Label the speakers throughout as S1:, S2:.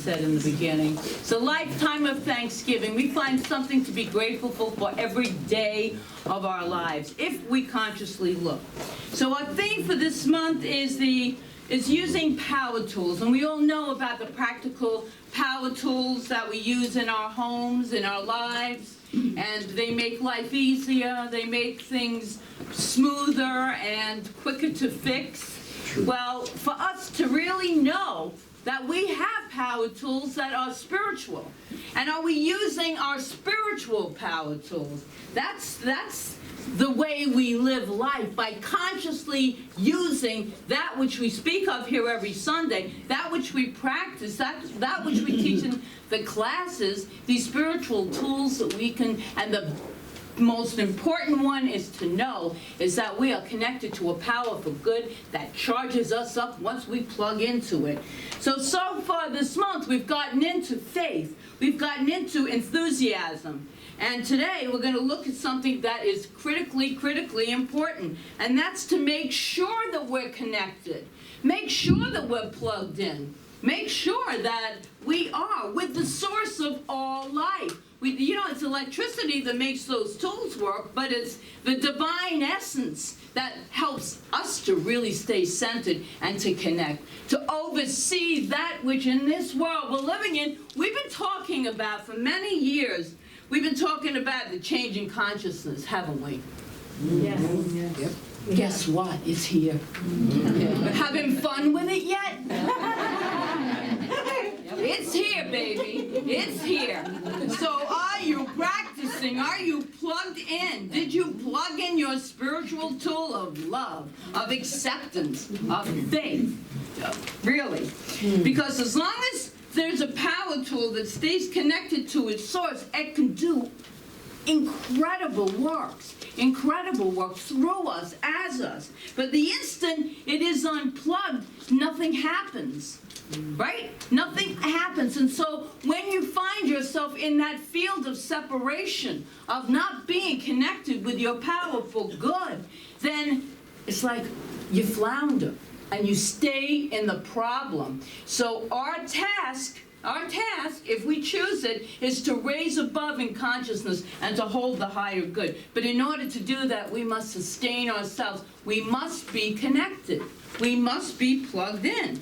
S1: said in the beginning. It's a lifetime of thanksgiving. We find something to be grateful for every day of our lives, if we consciously look. So our theme for this month is using power tools. And we all know about the practical power tools that we use in our homes, in our lives. And they make life easier. They make things smoother and quicker to fix. Well, for us to really know that we have power tools that are spiritual. And are we using our spiritual power tools? That's the way we live life, by consciously using that which we speak of here every Sunday, that which we practice, that which we teach in the classes, these spiritual tools that we can, and the most important one is to know is that we are connected to a powerful good that charges us up once we plug into it. So far this month we've gotten into faith, we've gotten into enthusiasm, and today we're going to look at something that is critically important, and that's to make sure that we're connected, make sure that we're plugged in, make sure that we are with the source of all life. It's electricity that makes those tools work, but it's the divine essence that helps us to really stay centered and to connect, to oversee that which in this world we're living in, we've been talking about for many years. We've been talking about the changing consciousness, haven't we?
S2: Yes.
S1: Yep. Guess what? It's here. Having fun with it yet? It's here, baby. It's here. So are you practicing? Are you plugged in? Did you plug in your spiritual tool of love, of acceptance, of faith? Really? Because as long as there's a power tool that stays connected to its source, it can do incredible works through us, as us. But the instant it is unplugged, nothing happens. Right? Nothing happens. And so when you find yourself in that field of separation, of not being connected with your powerful good, then it's like you flounder and you stay in the problem. So our task, if we choose it, is to raise above in consciousness and to hold the higher good. But in order to do that, we must sustain ourselves. We must be connected. We must be plugged in.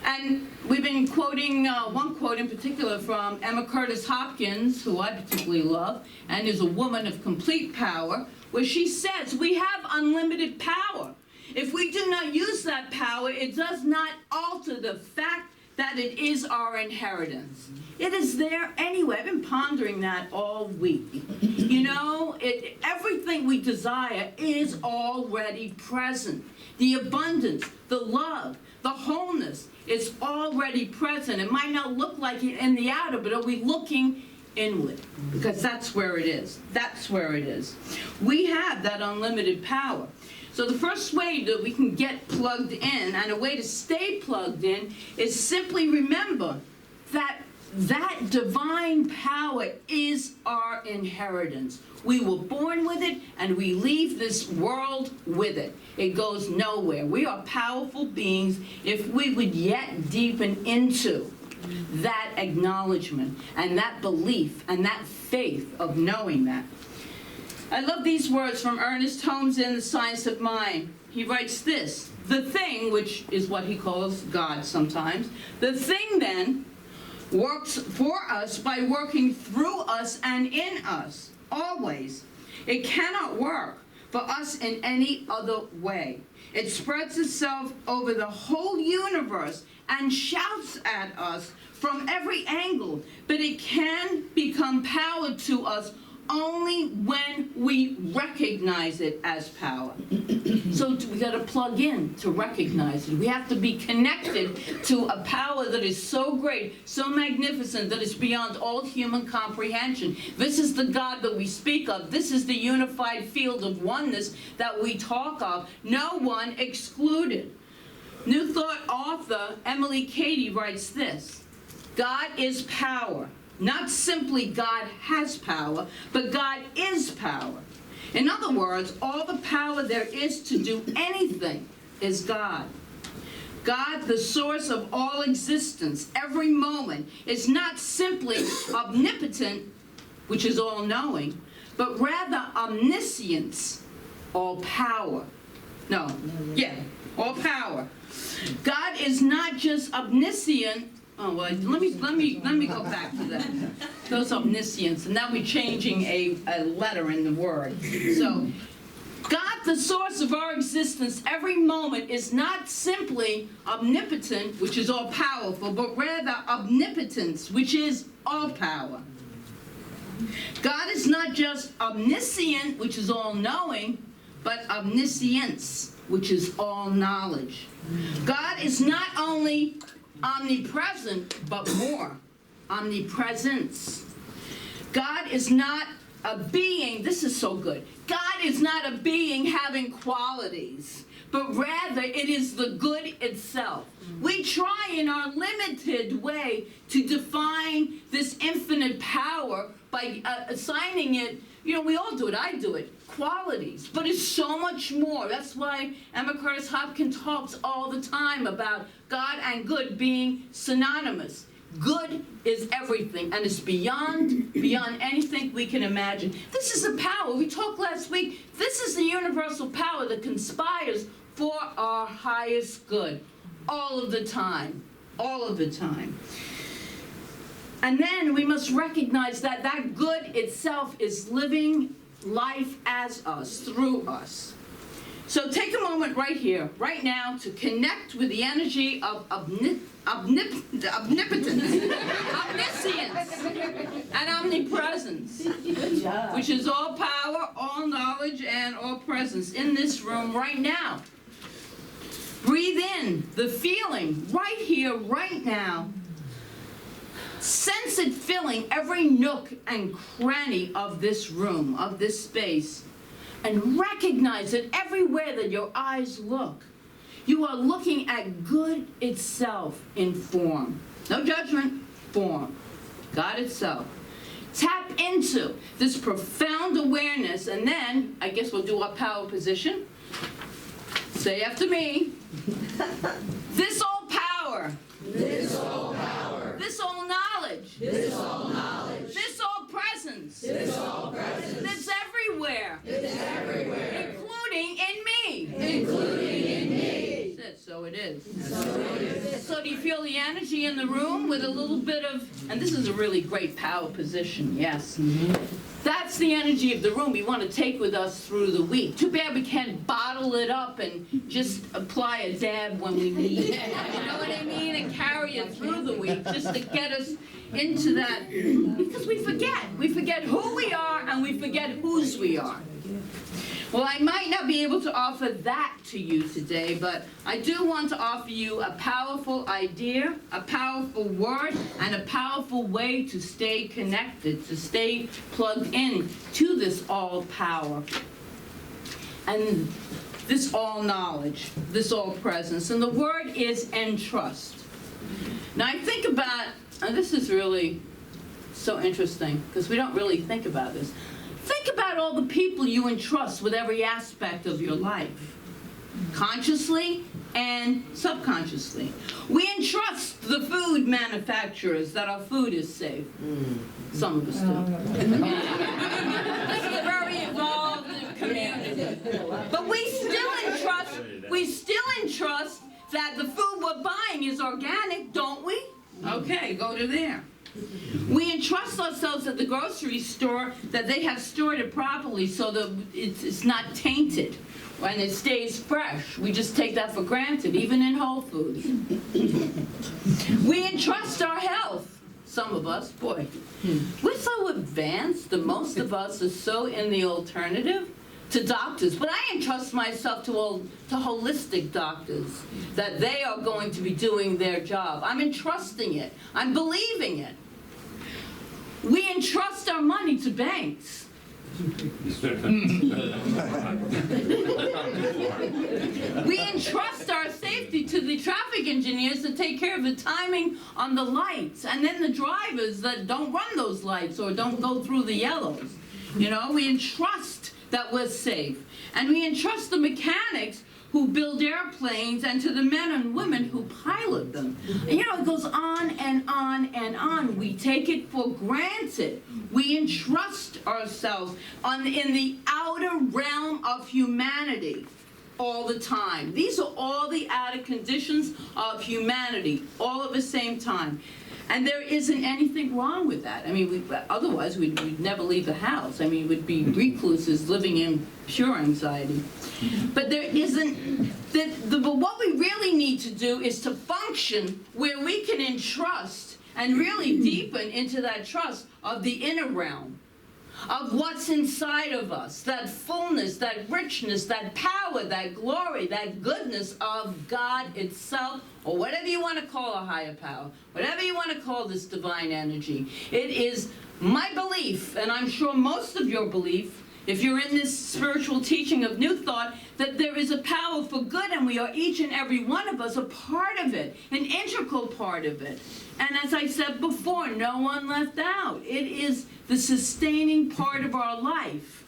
S1: And we've been quoting one quote in particular from Emma Curtis Hopkins, who I particularly love, and is a woman of complete power, where she says, we have unlimited power. If we do not use that power, it does not alter the fact that it is our inheritance. It is there anyway. I've been pondering that all week. Everything we desire is already present. The abundance, the love, the wholeness is already present. It might not look like it in the outer, but are we looking inward? Because that's where it is. That's where it is. We have that unlimited power. So the first way that we can get plugged in, and a way to stay plugged in, is simply remember that that divine power is our inheritance. We were born with it, and we leave this world with it. It goes nowhere. We are powerful beings if we would yet deepen into that acknowledgement and that belief and that faith of knowing that. I love these words from Ernest Holmes in The Science of Mind. He writes this: the thing, which is what he calls God sometimes, the thing then works for us by working through us and in us, always. It cannot work for us in any other way. It spreads itself over the whole universe and shouts at us from every angle, but it can become power to us only when we recognize it as power. So we got to plug in to recognize it. We have to be connected to a power that is so great, so magnificent, that is beyond all human comprehension. This is the God that we speak of. This is the unified field of oneness that we talk of. No one excluded. New Thought author Emily Cady writes this: God is power. Not simply God has power, but God is power. In other words, all the power there is to do anything is God. God, the source of all existence, every moment, is not simply omnipotent, which is all-knowing, but rather omniscience, all power. All power. God is not just omniscient. Oh, well, let me go back to that. Those omniscience, and now we're changing a letter in the word. So, God, the source of our existence, every moment, is not simply omnipotent, which is all powerful, but rather omnipotence, which is all power. God is not just omniscient, which is all knowing, but omniscience, which is all knowledge. God is not only omnipresent, but more, omnipresence. God is not a being, this is so good, God is not a being having qualities, but rather it is the good itself. We try in our limited way to define this infinite power by assigning it, we all do it, I do it, qualities, but it's so much more. That's why Emma Curtis Hopkins talks all the time about God and good being synonymous. Good is everything, and it's beyond anything we can imagine. This is the power. We talked last week. This is the universal power that conspires for our highest good all of the time. All of the time. And then we must recognize that that good itself is living life as us, through us. So take a moment right here, right now, to connect with the energy of omnipotence, omniscience, and omnipresence, which is all power, all knowledge, and all presence in this room right now. Breathe in the feeling right here, right now. Sense it filling every nook and cranny of this room, of this space, and recognize it everywhere that your eyes look. You are looking at good itself in form. No judgment, form. God itself. Tap into this profound awareness, and then, I guess we'll do our power position. Say after me. This all power.
S2: This all power.
S1: This all knowledge.
S2: This all knowledge.
S1: This all presence.
S2: This all presence.
S1: That's everywhere.
S2: It's everywhere.
S1: Including in me.
S2: Including in me.
S1: That's it. So it is.
S2: So it is.
S1: So do you feel the energy in the room with a little bit of, and this is a really great power position, yes. That's the energy of the room we want to take with us through the week. Too bad we can't bottle it up and just apply a dab when we need it. You know what I mean? And carry it through the week just to get us into that. Because we forget. We forget who we are and we forget whose we are. Well, I might not be able to offer that to you today, but I do want to offer you a powerful idea, a powerful word, and a powerful way to stay connected, to stay plugged in to this all power and this all knowledge, this all presence. And the word is entrust. Now I think about, and this is really so interesting because we don't really think about this. Think about all the people you entrust with every aspect of your life, consciously and subconsciously. We entrust the food manufacturers that our food is safe. Some of us do. This is a very evolved community. But we still entrust that the food we're buying is organic, don't we? Okay, go to there. We entrust ourselves at the grocery store that they have stored it properly so that it's not tainted and it stays fresh. We just take that for granted, even in Whole Foods. We entrust our health. Some of us, boy, we're so advanced. The most of us are so in the alternative to doctors. But I entrust myself to holistic doctors, that they are going to be doing their job. I'm entrusting it. I'm believing it. We entrust our money to banks. We entrust our safety to the traffic engineers to take care of the timing on the lights, and then the drivers that don't run those lights or don't go through the yellows. You know, we entrust that we're safe. And we entrust the mechanics who build airplanes and to the men and women who pilot them. And it goes on and on and on. We take it for granted. We entrust ourselves in the outer realm of humanity all the time. These are all the outer conditions of humanity, all at the same time. And there isn't anything wrong with that. I mean, otherwise we'd never leave the house. I mean, we'd be recluses living in pure anxiety. But there isn't, but what we really need to do is to function where we can entrust and really deepen into that trust of the inner realm, of what's inside of us, that fullness, that richness, that power, that glory, that goodness of God itself, or whatever you want to call a higher power, whatever you want to call this divine energy. It is my belief, and I'm sure most of your belief, if you're in this spiritual teaching of New Thought, that there is a power for good, and we are each and every one of us a part of it, an integral part of it. And as I said before, no one left out. It is the sustaining part of our life.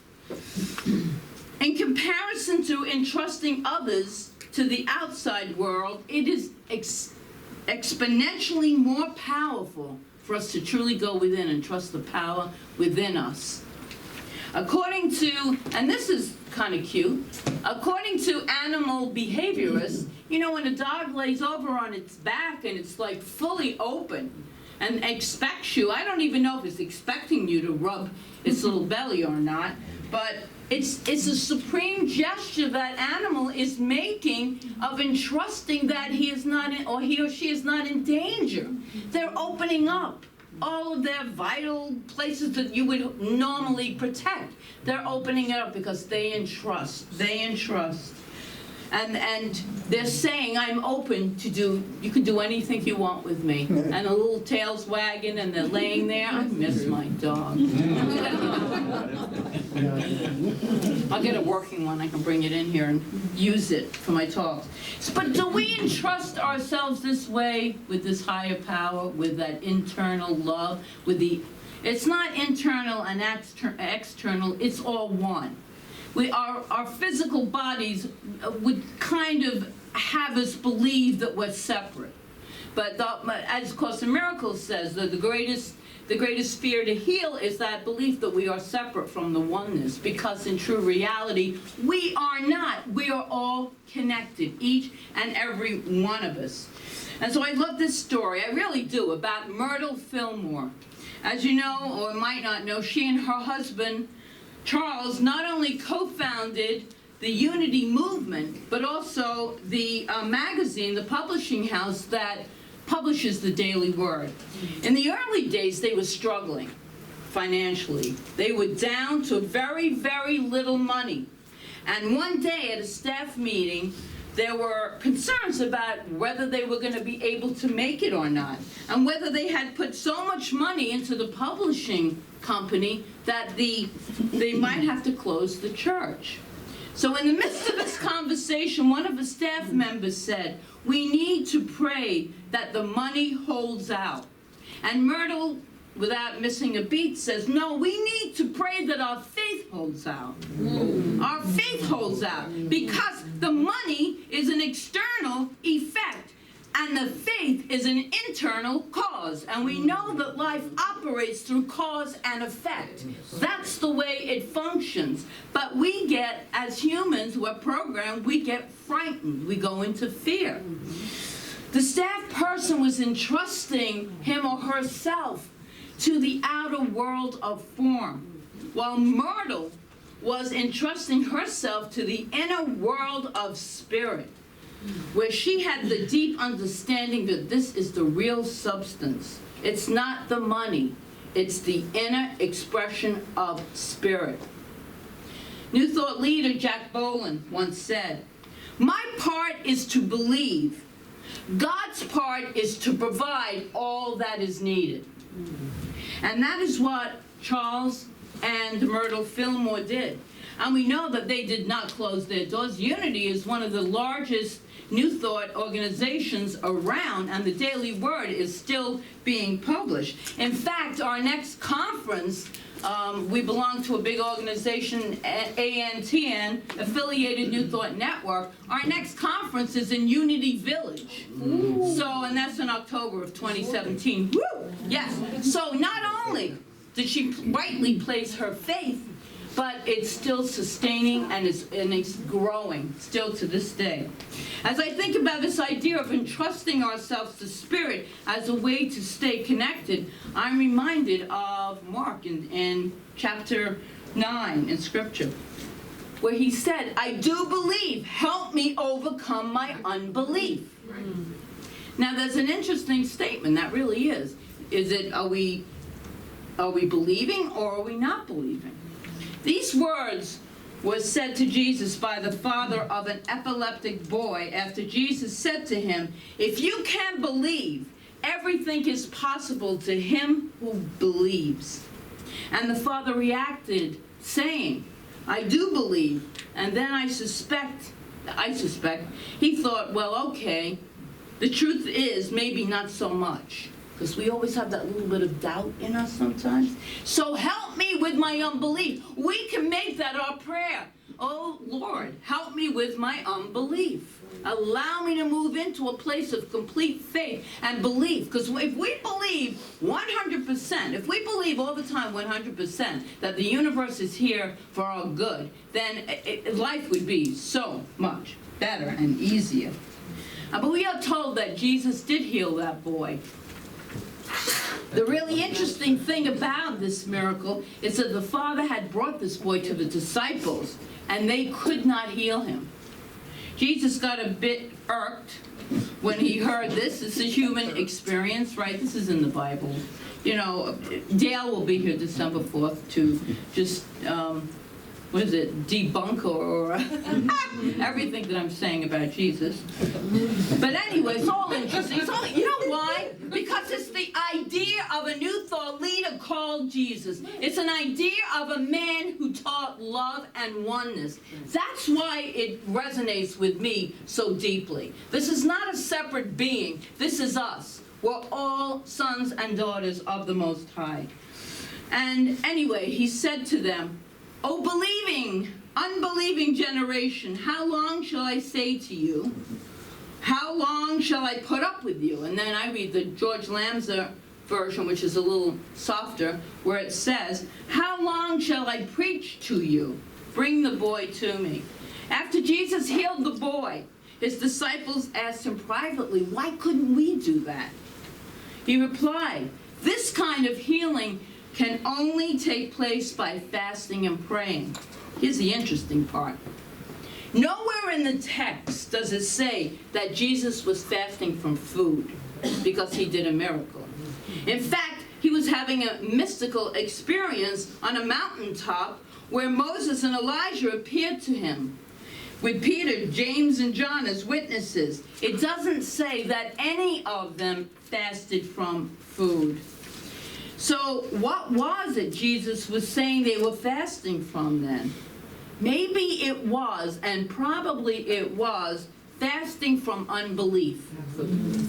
S1: In comparison to entrusting others to the outside world, it is exponentially more powerful for us to truly go within and trust the power within us. According to, and this is kind of cute, according to animal behaviorists, when a dog lays over on its back and it's like fully open and expects you, I don't even know if it's expecting you to rub its little belly or not, but it's a supreme gesture that animal is making of entrusting that he is not in, or he or she is not in danger. They're opening up all of their vital places that you would normally protect. They're opening it up because they entrust. They entrust. And they're saying, I'm open to do, you can do anything you want with me. And a little tail's wagging and they're laying there. I miss my dog. I'll get a working one. I can bring it in here and use it for my talks. But do we entrust ourselves this way with this higher power, with that internal love, with the, it's not internal and external, it's all one. Our physical bodies would kind of have us believe that we're separate. But as Course in Miracles says, that the greatest fear to heal is that belief that we are separate from the oneness, because in true reality, we are not. We are all connected, each and every one of us. And so I love this story, I really do, about Myrtle Fillmore. As you know, or might not know, she and her husband, Charles, not only co-founded the Unity Movement, but also the magazine, the publishing house that publishes the Daily Word. In the early days, they were struggling financially. They were down to very, very little money. And one day at a staff meeting, there were concerns about whether they were going to be able to make it or not, and whether they had put so much money into the publishing company that they might have to close the church. So in the midst of this conversation, one of the staff members said, we need to pray that the money holds out. And Myrtle, without missing a beat, says, no, we need to pray that our faith holds out. Our faith holds out, because the money is an external effect, and the faith is an internal cause. And we know that life operates through cause and effect. That's the way it functions. But we get, as humans, we're programmed, we get frightened. We go into fear. The staff person was entrusting him or herself to the outer world of form, while Myrtle was entrusting herself to the inner world of spirit, where she had the deep understanding that this is the real substance. It's not the money, it's the inner expression of spirit. New Thought leader Jack Boland once said, my part is to believe. God's part is to provide all that is needed. And that is what Charles and Myrtle Fillmore did. And we know that they did not close their doors. Unity is one of the largest New Thought organizations around, and the Daily Word is still being published. In fact, our next conference we belong to a big organization, ANTN, Affiliated New Thought Network. Our next conference is in Unity Village. So, and that's in October of 2017. Woo! Yes. So not only did she rightly place her faith, but it's still sustaining and it's growing still to this day. As I think about this idea of entrusting ourselves to Spirit as a way to stay connected, I'm reminded of Mark in chapter 9 in Scripture, where he said, "I do believe, help me overcome my unbelief." Now there's an interesting statement, that really is. Is it, are we believing or are we not believing? These words were said to Jesus by the father of an epileptic boy after Jesus said to him, "If you can believe, everything is possible to him who believes." And the father reacted, saying, "I do believe." And then I suspect, he thought, well, okay, the truth is maybe not so much. Because we always have that little bit of doubt in us sometimes. So help me with my unbelief. We can make that our prayer. Oh, Lord, help me with my unbelief. Allow me to move into a place of complete faith and belief. Because if we believe 100%, if we believe all the time 100% that the universe is here for our good, then life would be so much better and easier. But we are told that Jesus did heal that boy. The really interesting thing about this miracle is that the father had brought this boy to the disciples, and they could not heal him. Jesus got a bit irked when he heard this. This is a human experience, right? This is in the Bible. You know, Dale will be here December 4th to just, debunk or everything that I'm saying about Jesus. But anyway, it's all interesting. You know why? Because it's the idea of a new thought leader called Jesus. It's an idea of a man who taught love and oneness. That's why it resonates with me so deeply. This is not a separate being. This is us. We're all sons and daughters of the Most High. And anyway, he said to them, "O believing, unbelieving generation, how long shall I say to you? How long shall I put up with you?" And then I read the George Lamsa version, which is a little softer, where it says, "How long shall I preach to you? Bring the boy to me." After Jesus healed the boy, his disciples asked him privately, "Why couldn't we do that?" He replied, "This kind of healing can only take place by fasting and praying." Here's the interesting part. Nowhere in the text does it say that Jesus was fasting from food because he did a miracle. In fact, he was having a mystical experience on a mountaintop where Moses and Elijah appeared to him, with Peter, James, and John as witnesses. It doesn't say that any of them fasted from food. So what was it Jesus was saying they were fasting from then? Maybe it was, and probably it was, fasting from unbelief,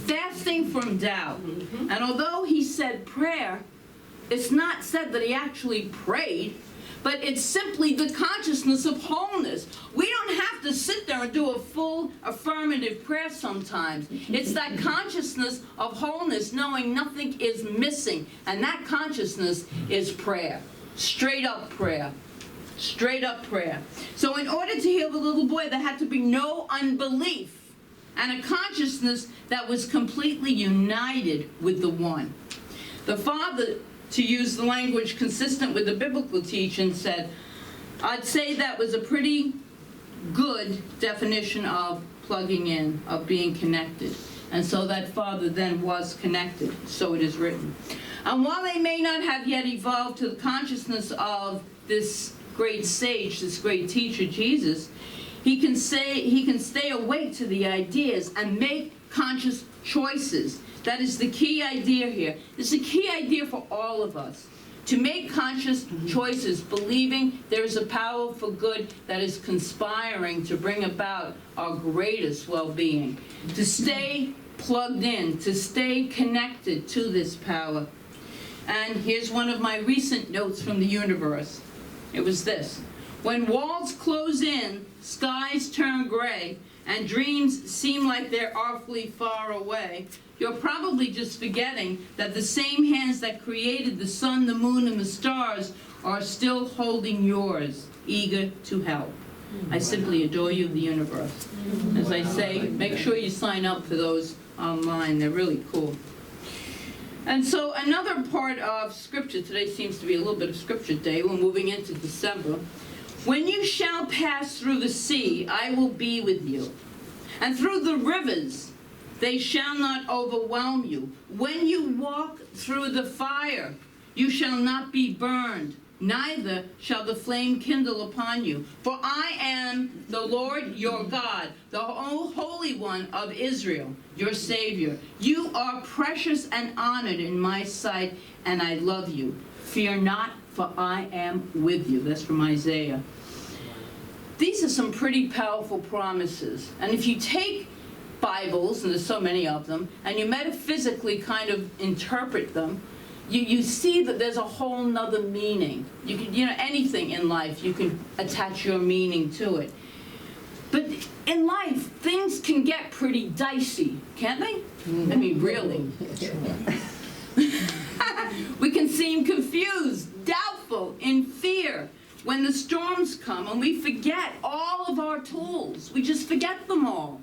S1: fasting from doubt. And although he said prayer, it's not said that he actually prayed, but it's simply the consciousness of wholeness. We don't have to sit there and do a full affirmative prayer sometimes. It's that consciousness of wholeness, knowing nothing is missing. And that consciousness is prayer. Straight up prayer. Straight up prayer. So in order to heal the little boy, there had to be no unbelief and a consciousness that was completely united with the one. The father, to use the language consistent with the biblical teaching, said, I'd say that was a pretty good definition of plugging in, of being connected. And so that father then was connected, so it is written. And while they may not have yet evolved to the consciousness of this great sage, this great teacher, Jesus, he can stay awake to the ideas and make conscious choices. That is the key idea here. It's a key idea for all of us. To make conscious choices, believing there is a power for good that is conspiring to bring about our greatest well-being. To stay plugged in, to stay connected to this power. And here's one of my recent notes from the universe. It was this: when walls close in, skies turn gray, and dreams seem like they're awfully far away, you're probably just forgetting that the same hands that created the sun, the moon, and the stars are still holding yours, eager to help. I simply adore you, the universe. As I say, make sure you sign up for those online. They're really cool. And so another part of Scripture, today seems to be a little bit of Scripture day. We're moving into December. When you shall pass through the sea, I will be with you. And through the rivers, they shall not overwhelm you. When you walk through the fire, you shall not be burned, neither shall the flame kindle upon you. For I am the Lord your God, the Holy One of Israel, your Savior. You are precious and honored in my sight, and I love you. Fear not, for I am with you. That's from Isaiah. These are some pretty powerful promises. And if you take Bibles, and there's so many of them, and you metaphysically kind of interpret them, you see that there's a whole nother meaning. You can, anything in life, you can attach your meaning to it. But in life, things can get pretty dicey, can't they? I mean, really. We can seem confused, doubtful, in fear when the storms come and we forget all of our tools. We just forget them all.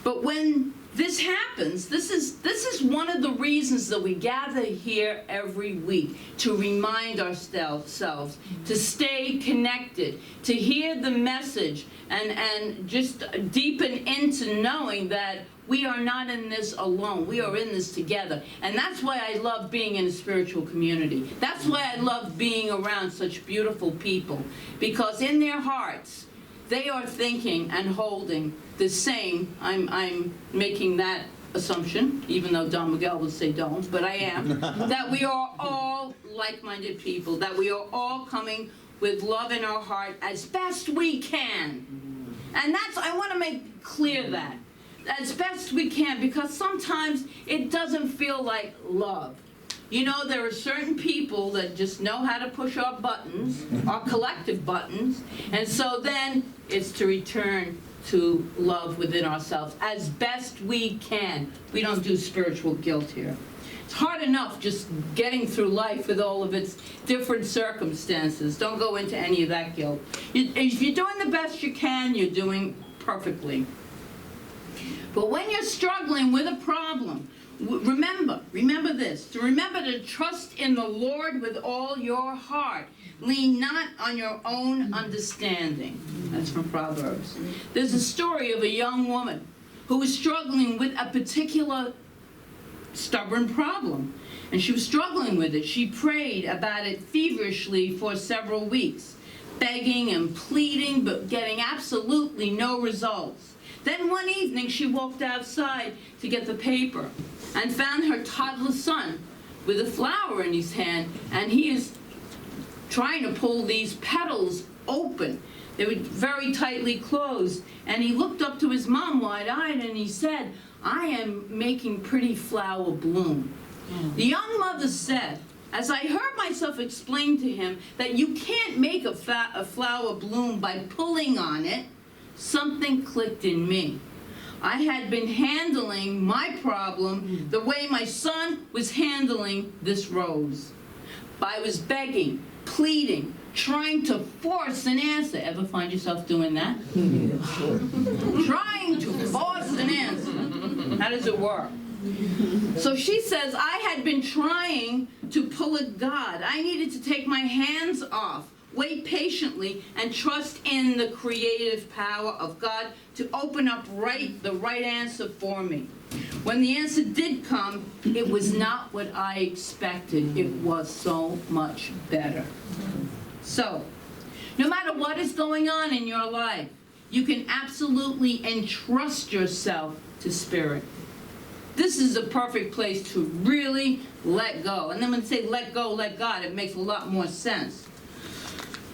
S1: But when this happens, this is one of the reasons that we gather here every week, to remind ourselves, to stay connected, to hear the message, and just deepen into knowing that we are not in this alone. We are in this together. And that's why I love being in a spiritual community. That's why I love being around such beautiful people, because in their hearts, they are thinking and holding the same. I'm making that assumption, even though Don Miguel would say don't, but I am, that we are all like-minded people, that we are all coming with love in our heart as best we can. And I want to make clear that, as best we can, because sometimes it doesn't feel like love. There are certain people that just know how to push our buttons, our collective buttons, and so then it's to return to love within ourselves as best we can. We don't do spiritual guilt here. It's hard enough just getting through life with all of its different circumstances. Don't go into any of that guilt. If you're doing the best you can, you're doing perfectly. But when you're struggling with a problem, remember this, to remember to trust in the Lord with all your heart. Lean not on your own understanding. That's from Proverbs. There's a story of a young woman who was struggling with a particular stubborn problem. And she was struggling with it. She prayed about it feverishly for several weeks, begging and pleading, but getting absolutely no results. Then one evening she walked outside to get the paper and found her toddler son with a flower in his hand, and he is trying to pull these petals open. They were very tightly closed, and he looked up to his mom wide-eyed and he said, "I am making pretty flower bloom." The young mother said, as I heard myself explain to him that you can't make a flower bloom by pulling on it, something clicked in me. I had been handling my problem the way my son was handling this rose. I was begging, pleading, trying to force an answer. Ever find yourself doing that? Trying to force an answer. How does it work? So she says, I had been trying to pull a God. I needed to take my hands off, wait patiently, and trust in the creative power of God to open up the right answer for me. When the answer did come, it was not what I expected. It was so much better. So, no matter what is going on in your life, you can absolutely entrust yourself to Spirit. This is a perfect place to really let go. And then when they say let go, let God, it makes a lot more sense.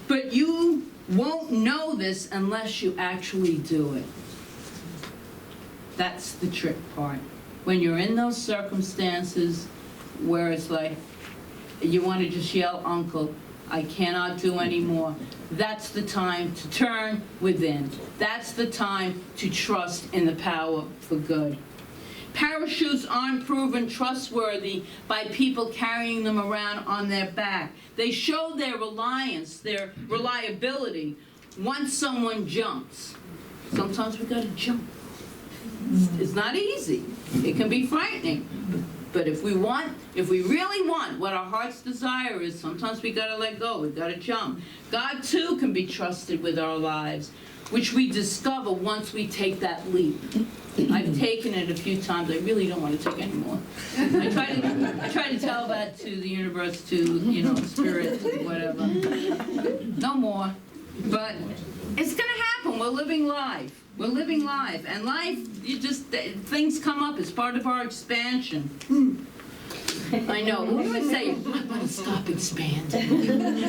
S1: But you won't know this unless you actually do it. That's the trick part. When you're in those circumstances, where it's like, you want to just yell, "Uncle, I cannot do anymore." That's the time to turn within. That's the time to trust in the power for good. Parachutes aren't proven trustworthy by people carrying them around on their back. They show their reliance, their reliability, once someone jumps. Sometimes we gotta jump. It's not easy. It can be frightening. But if we really want what our heart's desire is, sometimes we gotta let go, we gotta jump. God too can be trusted with our lives, which we discover once we take that leap. I've taken it a few times. I really don't want to take any more. I try to tell that to the universe, to, spirit, whatever. No more. But it's gonna happen. We're living life. We're living life. And life, things come up. It's part of our expansion. I know. We always say, "I'm going to stop expanding."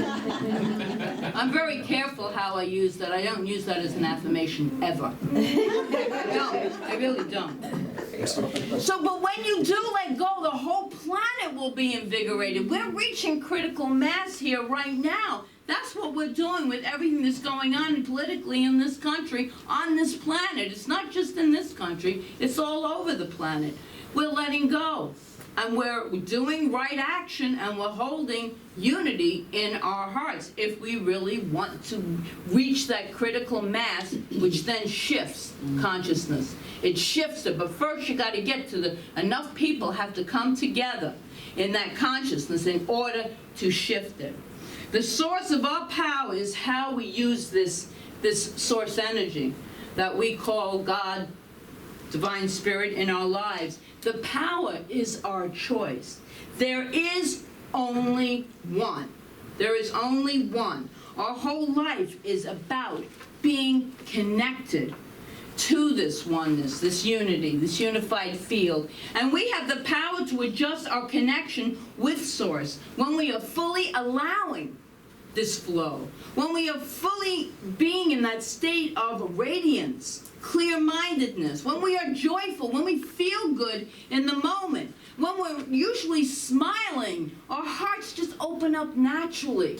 S1: I'm very careful how I use that. I don't use that as an affirmation ever. No, I really don't. But when you do let go, the whole planet will be invigorated. We're reaching critical mass here right now. That's what we're doing with everything that's going on politically in this country, on this planet. It's not just in this country, it's all over the planet. We're letting go. And we're doing right action, and we're holding unity in our hearts if we really want to reach that critical mass, which then shifts consciousness. It shifts it, but first you got to get to enough people have to come together in that consciousness in order to shift it. The source of our power is how we use this source energy that we call God, Divine Spirit, in our lives. The power is our choice. There is only one. There is only one. Our whole life is about being connected to this oneness, this unity, this unified field. And we have the power to adjust our connection with Source when we are fully allowing this flow, when we are fully being in that state of radiance, clear-mindedness, when we are joyful, when we feel good in the moment, when we're usually smiling, our hearts just open up naturally.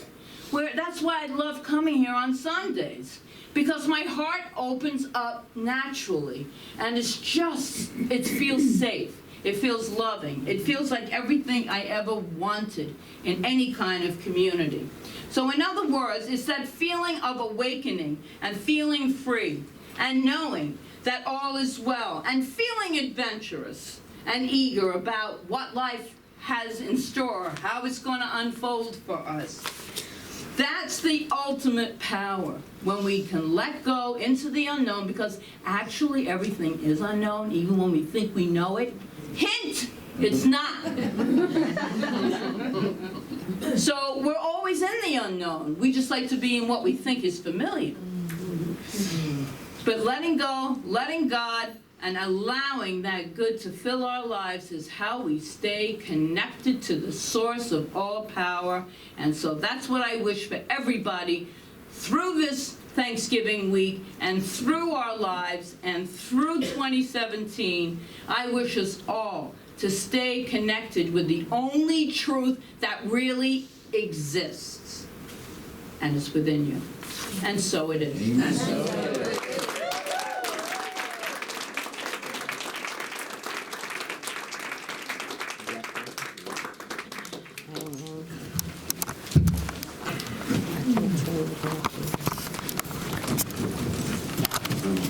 S1: That's why I love coming here on Sundays, because my heart opens up naturally, and it feels safe. It feels loving. It feels like everything I ever wanted in any kind of community. So in other words, it's that feeling of awakening and feeling free and knowing that all is well and feeling adventurous and eager about what life has in store, how it's going to unfold for us. That's the ultimate power, when we can let go into the unknown, because actually everything is unknown, even when we think we know it. Hint, it's not. So we're always in the unknown. We just like to be in what we think is familiar. But letting go, letting God, and allowing that good to fill our lives is how we stay connected to the source of all power. And so that's what I wish for everybody through this Thanksgiving week and through our lives and through 2017. I wish us all to stay connected with the only truth that really exists. And it's within you. And so it is.